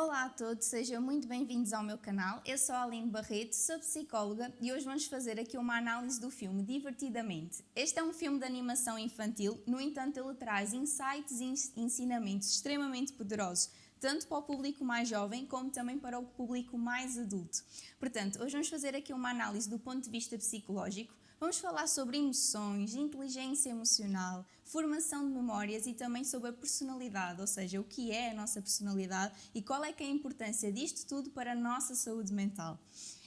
Olá a todos, sejam muito bem-vindos ao meu canal. Eu sou a Aline Barreto, sou psicóloga e hoje vamos fazer aqui uma análise do filme Divertidamente. Este é um filme de animação infantil, no entanto ele traz insights e ensinamentos extremamente poderosos, tanto para o público mais jovem como também para o público mais adulto. Portanto, hoje vamos fazer aqui uma análise do ponto de vista psicológico. Vamos falar sobre emoções, inteligência emocional, formação de memórias e também sobre a personalidade, ou seja, o que é a nossa personalidade e qual é que é a importância disto tudo para a nossa saúde mental.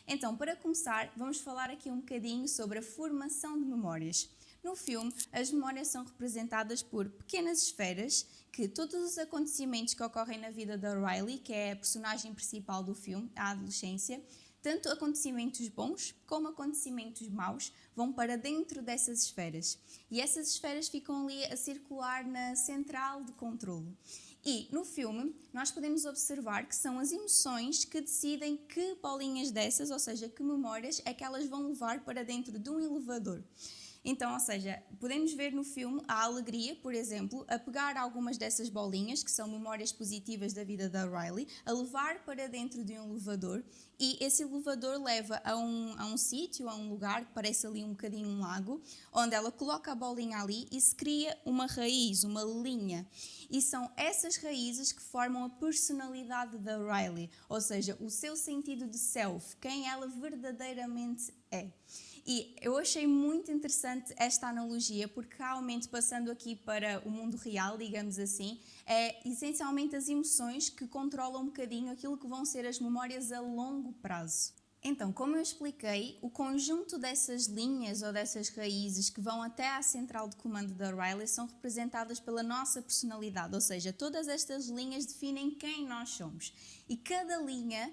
Então, para começar, vamos falar aqui um bocadinho sobre a formação de memórias. No filme, as memórias são representadas por pequenas esferas que todos os acontecimentos que ocorrem na vida da Riley, que é a personagem principal do filme, a adolescência, tanto acontecimentos bons como acontecimentos maus vão para dentro dessas esferas. E essas esferas ficam ali a circular na central de controlo. E no filme nós podemos observar que são as emoções que decidem que bolinhas dessas, ou seja, que memórias é que elas vão levar para dentro de um elevador. Então, ou seja, podemos ver no filme a alegria, por exemplo, a pegar algumas dessas bolinhas, que são memórias positivas da vida da Riley, a levar para dentro de um elevador e esse elevador leva a um sítio, a um lugar que parece ali um bocadinho um lago, onde ela coloca a bolinha ali e se cria uma raiz, uma linha. E são essas raízes que formam a personalidade da Riley, ou seja, o seu sentido de self, quem ela verdadeiramente é. E eu achei muito interessante esta analogia porque realmente passando aqui para o mundo real, digamos assim, é essencialmente as emoções que controlam um bocadinho aquilo que vão ser as memórias a longo prazo. Então, como eu expliquei, o conjunto dessas linhas ou dessas raízes que vão até à central de comando da Riley são representadas pela nossa personalidade, ou seja, todas estas linhas definem quem nós somos. E cada linha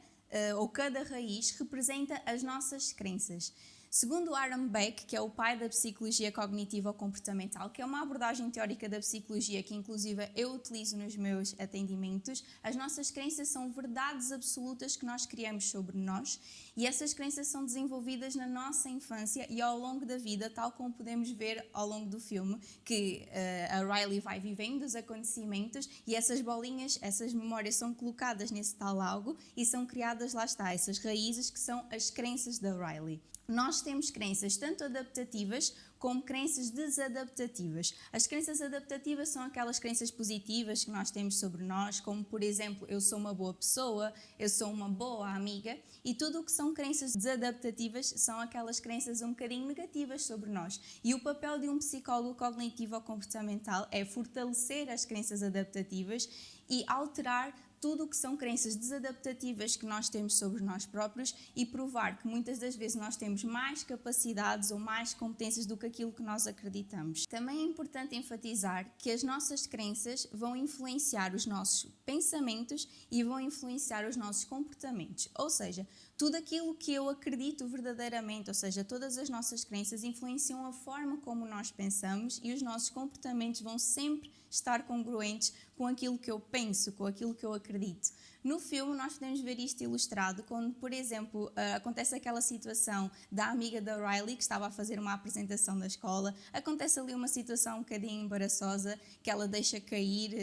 ou cada raiz representa as nossas crenças. Segundo Aaron Beck, que é o pai da psicologia cognitivo-comportamental, que é uma abordagem teórica da psicologia que inclusive eu utilizo nos meus atendimentos, as nossas crenças são verdades absolutas que nós criamos sobre nós e essas crenças são desenvolvidas na nossa infância e ao longo da vida, tal como podemos ver ao longo do filme, que a Riley vai vivendo os acontecimentos e essas bolinhas, essas memórias são colocadas nesse tal lago e são criadas, lá está, essas raízes que são as crenças da Riley. Nós temos crenças tanto adaptativas como crenças desadaptativas. As crenças adaptativas são aquelas crenças positivas que nós temos sobre nós, como por exemplo, eu sou uma boa pessoa, eu sou uma boa amiga, e tudo o que são crenças desadaptativas são aquelas crenças um bocadinho negativas sobre nós. E o papel de um psicólogo cognitivo ou comportamental é fortalecer as crenças adaptativas e alterar tudo o que são crenças desadaptativas que nós temos sobre nós próprios e provar que muitas das vezes nós temos mais capacidades ou mais competências do que aquilo que nós acreditamos. Também é importante enfatizar que as nossas crenças vão influenciar os nossos pensamentos e vão influenciar os nossos comportamentos. Ou seja, tudo aquilo que eu acredito verdadeiramente, ou seja, todas as nossas crenças influenciam a forma como nós pensamos e os nossos comportamentos vão sempre estar congruentes com aquilo que eu penso, com aquilo que eu acredito. No filme nós podemos ver isto ilustrado quando, por exemplo, acontece aquela situação da amiga da Riley que estava a fazer uma apresentação da escola, acontece ali uma situação um bocadinho embaraçosa que ela deixa cair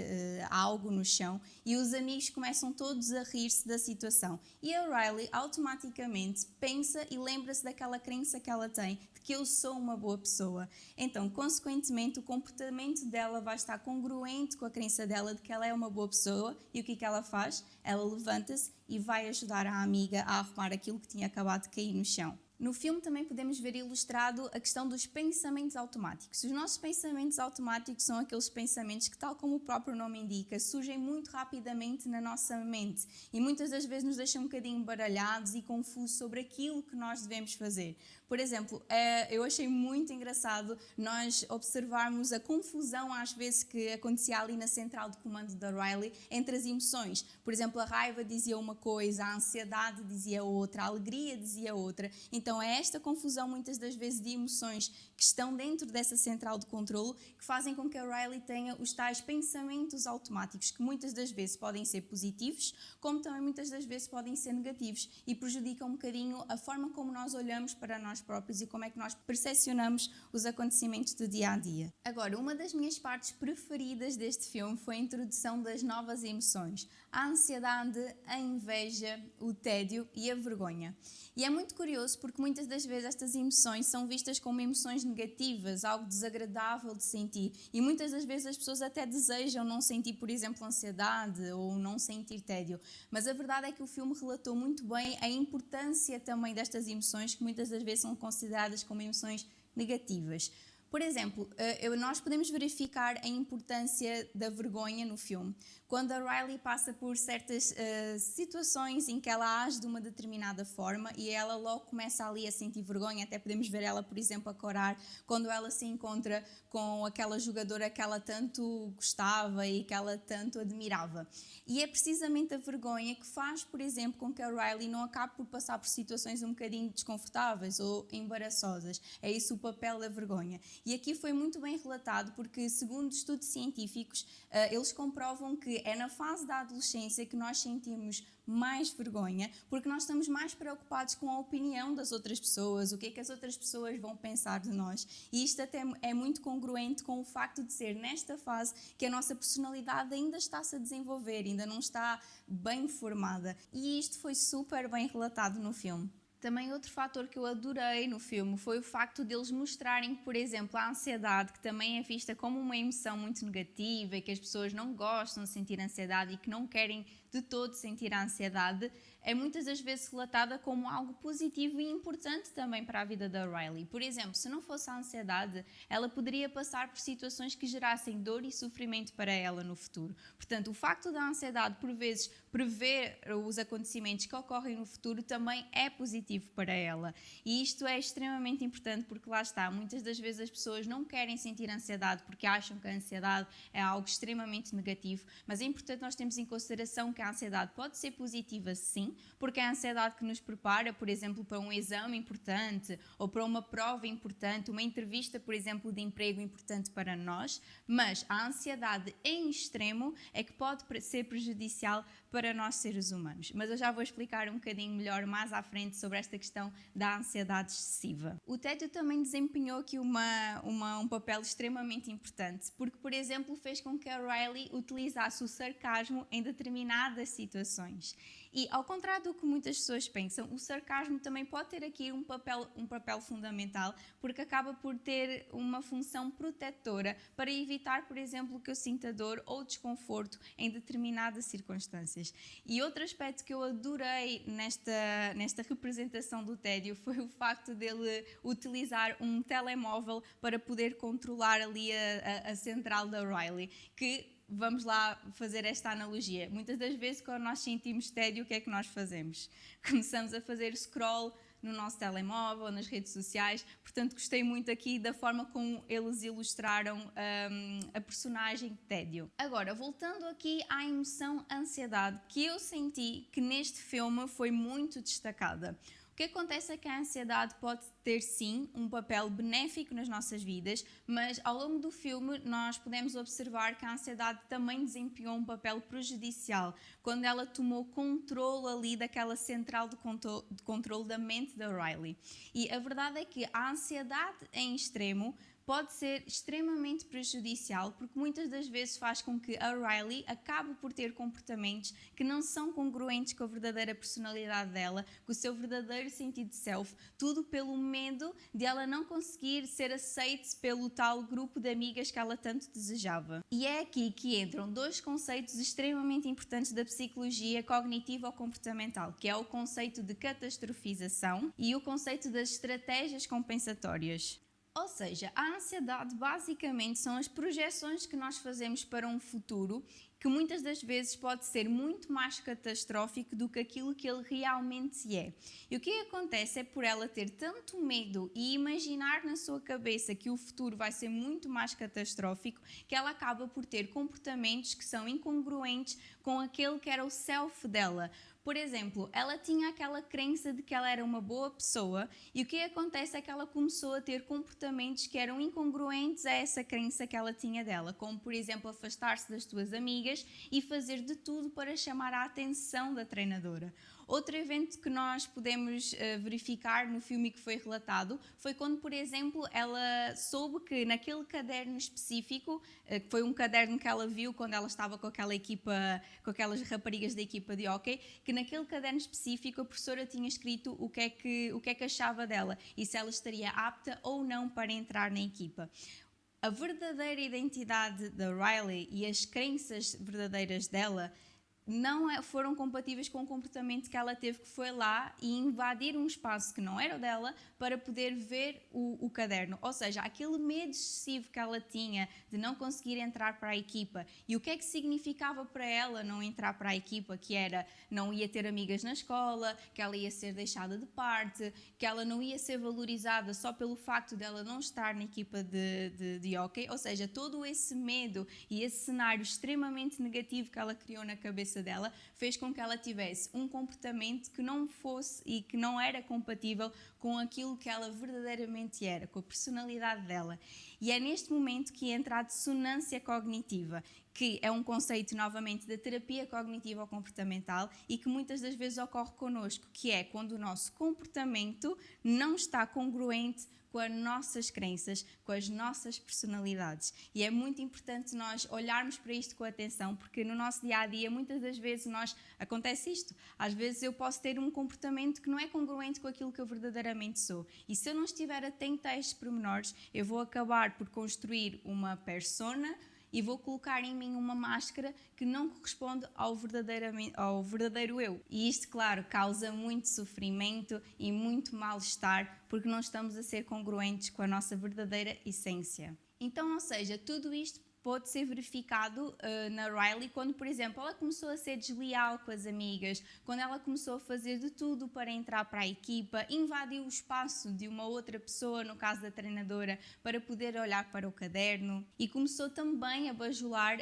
algo no chão e os amigos começam todos a rir-se da situação e a Riley automaticamente pensa e lembra-se daquela crença que ela tem de que eu sou uma boa pessoa. Então, consequentemente, o comportamento dela vai estar congruente com a crença dela de que ela é uma boa pessoa e o que ela faz? Ela levanta-se e vai ajudar a amiga a arrumar aquilo que tinha acabado de cair no chão. No filme também podemos ver ilustrado a questão dos pensamentos automáticos. Os nossos pensamentos automáticos são aqueles pensamentos que, tal como o próprio nome indica, surgem muito rapidamente na nossa mente e muitas das vezes nos deixam um bocadinho baralhados e confusos sobre aquilo que nós devemos fazer. Por exemplo, eu achei muito engraçado nós observarmos a confusão às vezes que acontecia ali na central de comando da Riley entre as emoções. Por exemplo, a raiva dizia uma coisa, a ansiedade dizia outra, a alegria dizia outra. Então, então é esta confusão muitas das vezes de emoções que estão dentro dessa central de controlo que fazem com que a Riley tenha os tais pensamentos automáticos, que muitas das vezes podem ser positivos, como também muitas das vezes podem ser negativos e prejudicam um bocadinho a forma como nós olhamos para nós próprios e como é que nós percepcionamos os acontecimentos do dia a dia. Agora, uma das minhas partes preferidas deste filme foi a introdução das novas emoções, a ansiedade, a inveja, o tédio e a vergonha. E é muito curioso porque muitas das vezes estas emoções são vistas como emoções negativas, algo desagradável de sentir. E muitas das vezes as pessoas até desejam não sentir, por exemplo, ansiedade ou não sentir tédio. Mas a verdade é que o filme relatou muito bem a importância também destas emoções, que muitas das vezes são consideradas como emoções negativas. Por exemplo, nós podemos verificar a importância da vergonha no filme. Quando a Riley passa por certas situações em que ela age de uma determinada forma e ela logo começa ali a sentir vergonha, até podemos ver ela, por exemplo, a corar quando ela se encontra com aquela jogadora que ela tanto gostava e que ela tanto admirava. E é precisamente a vergonha que faz, por exemplo, com que a Riley não acabe por passar por situações um bocadinho desconfortáveis ou embaraçosas. É isso o papel da vergonha. E aqui foi muito bem relatado porque, segundo estudos científicos, eles comprovam que é na fase da adolescência que nós sentimos mais vergonha, porque nós estamos mais preocupados com a opinião das outras pessoas, o que é que as outras pessoas vão pensar de nós. E isto até é muito congruente com o facto de ser nesta fase que a nossa personalidade ainda está-se a desenvolver, ainda não está bem formada. E isto foi super bem relatado no filme. Também outro fator que eu adorei no filme foi o facto de eles mostrarem, por exemplo, a ansiedade, que também é vista como uma emoção muito negativa e que as pessoas não gostam de sentir ansiedade e que não querem de todo sentir a ansiedade, é muitas das vezes relatada como algo positivo e importante também para a vida da Riley. Por exemplo, se não fosse a ansiedade, ela poderia passar por situações que gerassem dor e sofrimento para ela no futuro. Portanto, o facto da ansiedade, por vezes, prever os acontecimentos que ocorrem no futuro também é positivo para ela. E isto é extremamente importante porque lá está, muitas das vezes as pessoas não querem sentir ansiedade porque acham que a ansiedade é algo extremamente negativo, mas é importante nós termos em consideração que a ansiedade pode ser positiva sim, porque é a ansiedade que nos prepara, por exemplo, para um exame importante ou para uma prova importante, uma entrevista, por exemplo, de emprego importante para nós, mas a ansiedade em extremo é que pode ser prejudicial para nós seres humanos. Mas eu já vou explicar um bocadinho melhor mais à frente sobre esta questão da ansiedade excessiva. O tédio também desempenhou aqui um papel extremamente importante, porque, por exemplo, fez com que a Riley utilizasse o sarcasmo em determinadas situações. E, ao contrário do que muitas pessoas pensam, o sarcasmo também pode ter aqui um papel fundamental, porque acaba por ter uma função protetora para evitar, por exemplo, que eu sinta dor ou desconforto em determinadas circunstâncias. E outro aspecto que eu adorei nesta representação do tédio foi o facto dele utilizar um telemóvel para poder controlar ali a central da Riley, que vamos lá fazer esta analogia. Muitas das vezes, quando nós sentimos tédio, o que é que nós fazemos? Começamos a fazer scroll no nosso telemóvel, nas redes sociais. Portanto, gostei muito aqui da forma como eles ilustraram a personagem tédio. Agora, voltando aqui à emoção ansiedade, que eu senti que neste filme foi muito destacada. O que acontece é que a ansiedade pode ter sim um papel benéfico nas nossas vidas, mas ao longo do filme nós podemos observar que a ansiedade também desempenhou um papel prejudicial quando ela tomou controle ali daquela central de controle da mente da Riley. E a verdade é que a ansiedade em extremo pode ser extremamente prejudicial porque muitas das vezes faz com que a Riley acabe por ter comportamentos que não são congruentes com a verdadeira personalidade dela, com o seu verdadeiro sentido de self, tudo pelo medo de ela não conseguir ser aceite pelo tal grupo de amigas que ela tanto desejava. E é aqui que entram dois conceitos extremamente importantes da psicologia cognitivo-comportamental, que é o conceito de catastrofização e o conceito das estratégias compensatórias. Ou seja, a ansiedade basicamente são as projeções que nós fazemos para um futuro que muitas das vezes pode ser muito mais catastrófico do que aquilo que ele realmente é. E o que acontece é por ela ter tanto medo e imaginar na sua cabeça que o futuro vai ser muito mais catastrófico, que ela acaba por ter comportamentos que são incongruentes com aquele que era o self dela. Por exemplo, ela tinha aquela crença de que ela era uma boa pessoa e o que acontece é que ela começou a ter comportamentos que eram incongruentes a essa crença que ela tinha dela, como por exemplo afastar-se das suas amigas e fazer de tudo para chamar a atenção da treinadora. Outro evento que nós podemos verificar no filme que foi relatado foi quando, por exemplo, ela soube que naquele caderno específico, que foi um caderno que ela viu quando ela estava com aquela equipa, com aquelas raparigas da equipa de hóquei, que naquele caderno específico a professora tinha escrito o que é que achava dela e se ela estaria apta ou não para entrar na equipa. A verdadeira identidade da Riley e as crenças verdadeiras dela não foram compatíveis com o comportamento que ela teve, que foi lá e invadir um espaço que não era o dela para poder ver o caderno. Ou seja, aquele medo excessivo que ela tinha de não conseguir entrar para a equipa. E o que é que significava para ela não entrar para a equipa? Que era, não ia ter amigas na escola, que ela ia ser deixada de parte, que ela não ia ser valorizada só pelo facto dela não estar na equipa de hóquei. Ou seja, todo esse medo e esse cenário extremamente negativo que ela criou na cabeça dela fez com que ela tivesse um comportamento que não fosse e que não era compatível com aquilo que ela verdadeiramente era, com a personalidade dela. E é neste momento que entra a dissonância cognitiva, que é um conceito novamente da terapia cognitivo-comportamental e que muitas das vezes ocorre connosco, que é quando o nosso comportamento não está congruente com as nossas crenças, com as nossas personalidades. E é muito importante nós olharmos para isto com atenção, porque no nosso dia-a-dia, muitas das vezes, acontece isto. Às vezes eu posso ter um comportamento que não é congruente com aquilo que eu verdadeiramente sou. E se eu não estiver atenta a estes pormenores, eu vou acabar por construir uma persona e vou colocar em mim uma máscara que não corresponde ao verdadeiro eu. E isto, claro, causa muito sofrimento e muito mal-estar porque não estamos a ser congruentes com a nossa verdadeira essência. Então, ou seja, tudo isto pode ser verificado na Riley quando, por exemplo, ela começou a ser desleal com as amigas, quando ela começou a fazer de tudo para entrar para a equipa, invadiu o espaço de uma outra pessoa, no caso da treinadora, para poder olhar para o caderno e começou também a bajular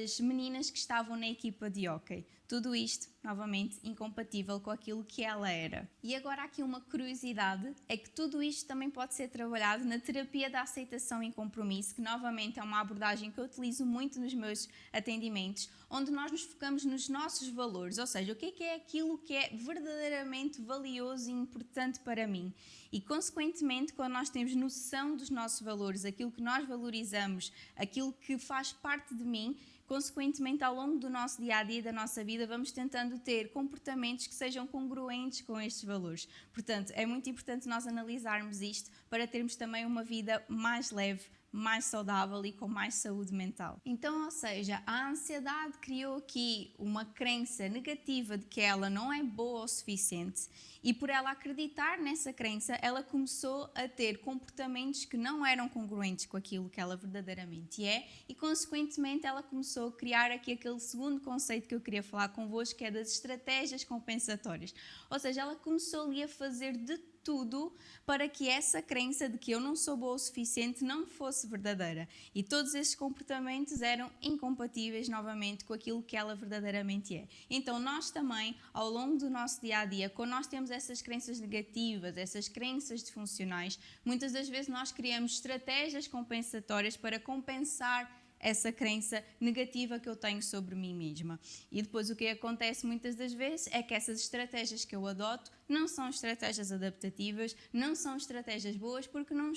as meninas que estavam na equipa de hóquei. Tudo isto, novamente, incompatível com aquilo que ela era. E agora aqui uma curiosidade, é que tudo isto também pode ser trabalhado na terapia da aceitação e compromisso, que novamente é uma abordagem que eu utilizo muito nos meus atendimentos, onde nós nos focamos nos nossos valores, ou seja, o que é aquilo que é verdadeiramente valioso e importante para mim. E, consequentemente, quando nós temos noção dos nossos valores, aquilo que nós valorizamos, aquilo que faz parte de mim, consequentemente, ao longo do nosso dia-a-dia, da nossa vida, vamos tentando ter comportamentos que sejam congruentes com estes valores. Portanto, é muito importante nós analisarmos isto para termos também uma vida mais leve, mais saudável e com mais saúde mental. Então, ou seja, a ansiedade criou aqui uma crença negativa de que ela não é boa o suficiente e por ela acreditar nessa crença, ela começou a ter comportamentos que não eram congruentes com aquilo que ela verdadeiramente é e, consequentemente, ela começou a criar aqui aquele segundo conceito que eu queria falar convosco, que é das estratégias compensatórias. Ou seja, ela começou ali a fazer de tudo para que essa crença de que eu não sou boa o suficiente não fosse verdadeira. E todos esses comportamentos eram incompatíveis, novamente, com aquilo que ela verdadeiramente é. Então, nós também, ao longo do nosso dia-a-dia, quando nós temos essas crenças negativas, essas crenças disfuncionais, muitas das vezes nós criamos estratégias compensatórias para compensar essa crença negativa que eu tenho sobre mim mesma. E depois o que acontece muitas das vezes é que essas estratégias que eu adoto não são estratégias adaptativas, não são estratégias boas porque não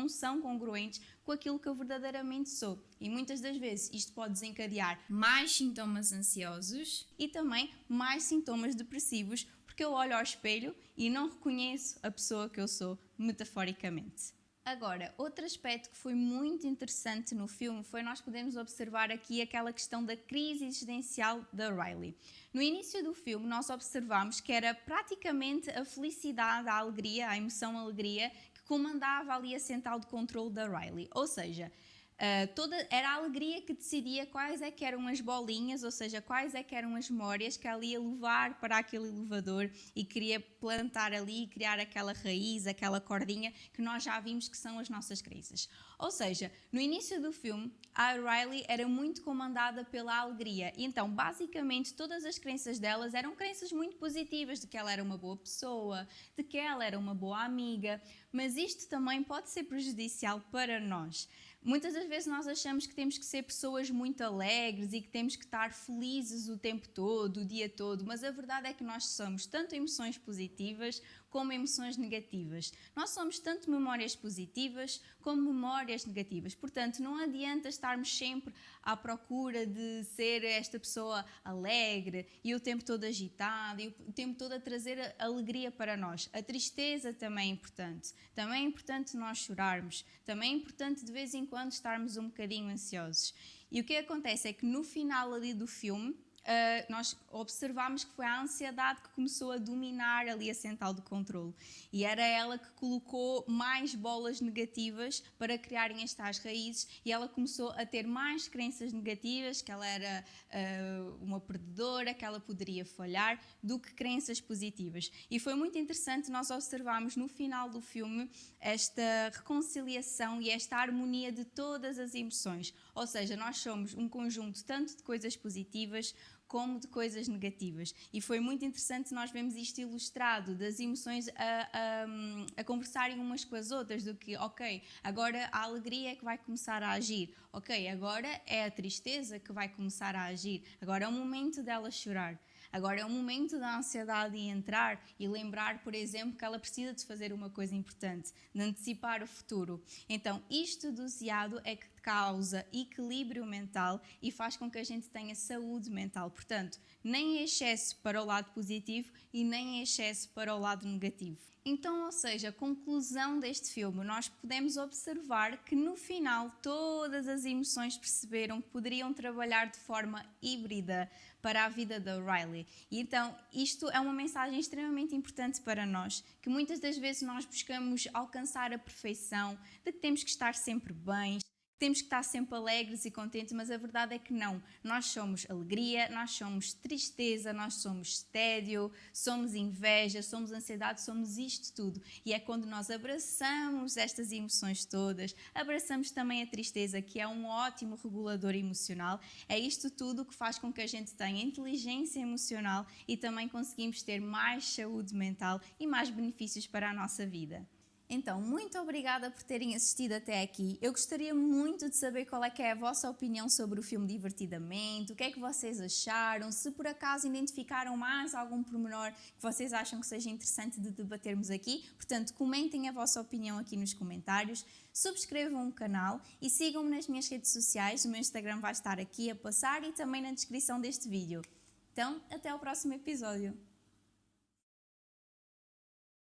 são congruentes com aquilo que eu verdadeiramente sou. E muitas das vezes isto pode desencadear mais sintomas ansiosos e também mais sintomas depressivos porque eu olho ao espelho e não reconheço a pessoa que eu sou metaforicamente. Agora, outro aspecto que foi muito interessante no filme foi nós podermos observar aqui aquela questão da crise existencial da Riley. No início do filme, nós observamos que era praticamente a felicidade, a alegria, a emoção alegria, que comandava ali a central de controle da Riley. Ou seja, Era a alegria que decidia quais é que eram as bolinhas, ou seja, quais é que eram as memórias que ela ia levar para aquele elevador e queria plantar ali e criar aquela raiz, aquela cordinha que nós já vimos que são as nossas crenças. Ou seja, no início do filme, a Riley era muito comandada pela alegria. E então, basicamente, todas as crenças delas eram crenças muito positivas, de que ela era uma boa pessoa, de que ela era uma boa amiga, mas isto também pode ser prejudicial para nós. Muitas das vezes nós achamos que temos que ser pessoas muito alegres e que temos que estar felizes o tempo todo, o dia todo, mas a verdade é que nós somos tanto emoções positivas como emoções negativas. Nós somos tanto memórias positivas como memórias negativas. Portanto, não adianta estarmos sempre à procura de ser esta pessoa alegre e o tempo todo agitada e o tempo todo a trazer alegria para nós. A tristeza também é importante. Também é importante nós chorarmos. Também é importante de vez em quando estarmos um bocadinho ansiosos. E o que acontece é que no final ali do filme, nós observámos que foi a ansiedade que começou a dominar ali a central de controle. E era ela que colocou mais bolas negativas para criarem estas raízes e ela começou a ter mais crenças negativas, que ela era uma perdedora, que ela poderia falhar, do que crenças positivas. E foi muito interessante nós observarmos no final do filme esta reconciliação e esta harmonia de todas as emoções. Ou seja, nós somos um conjunto tanto de coisas positivas como de coisas negativas. E foi muito interessante nós vermos isto ilustrado, das emoções a conversarem umas com as outras, do que, ok, agora a alegria é que vai começar a agir, ok, agora é a tristeza que vai começar a agir, agora é o momento dela chorar. Agora é o momento da ansiedade de entrar e lembrar, por exemplo, que ela precisa de fazer uma coisa importante, de antecipar o futuro. Então, isto doseado é que causa equilíbrio mental e faz com que a gente tenha saúde mental. Portanto, nem em excesso para o lado positivo e nem em excesso para o lado negativo. Então, ou seja, a conclusão deste filme, nós podemos observar que no final todas as emoções perceberam que poderiam trabalhar de forma híbrida para a vida da Riley. E então, isto é uma mensagem extremamente importante para nós, que muitas das vezes nós buscamos alcançar a perfeição, de que temos que estar sempre bem, temos que estar sempre alegres e contentes, mas a verdade é que não. Nós somos alegria, nós somos tristeza, nós somos tédio, somos inveja, somos ansiedade, somos isto tudo. E é quando nós abraçamos estas emoções todas, abraçamos também a tristeza, que é um ótimo regulador emocional, é isto tudo que faz com que a gente tenha inteligência emocional e também conseguimos ter mais saúde mental e mais benefícios para a nossa vida. Então, muito obrigada por terem assistido até aqui. Eu gostaria muito de saber qual é que é a vossa opinião sobre o filme Divertidamente, o que é que vocês acharam, se por acaso identificaram mais algum pormenor que vocês acham que seja interessante de debatermos aqui. Portanto, comentem a vossa opinião aqui nos comentários, subscrevam o canal e sigam-me nas minhas redes sociais. O meu Instagram vai estar aqui a passar e também na descrição deste vídeo. Então, até ao próximo episódio.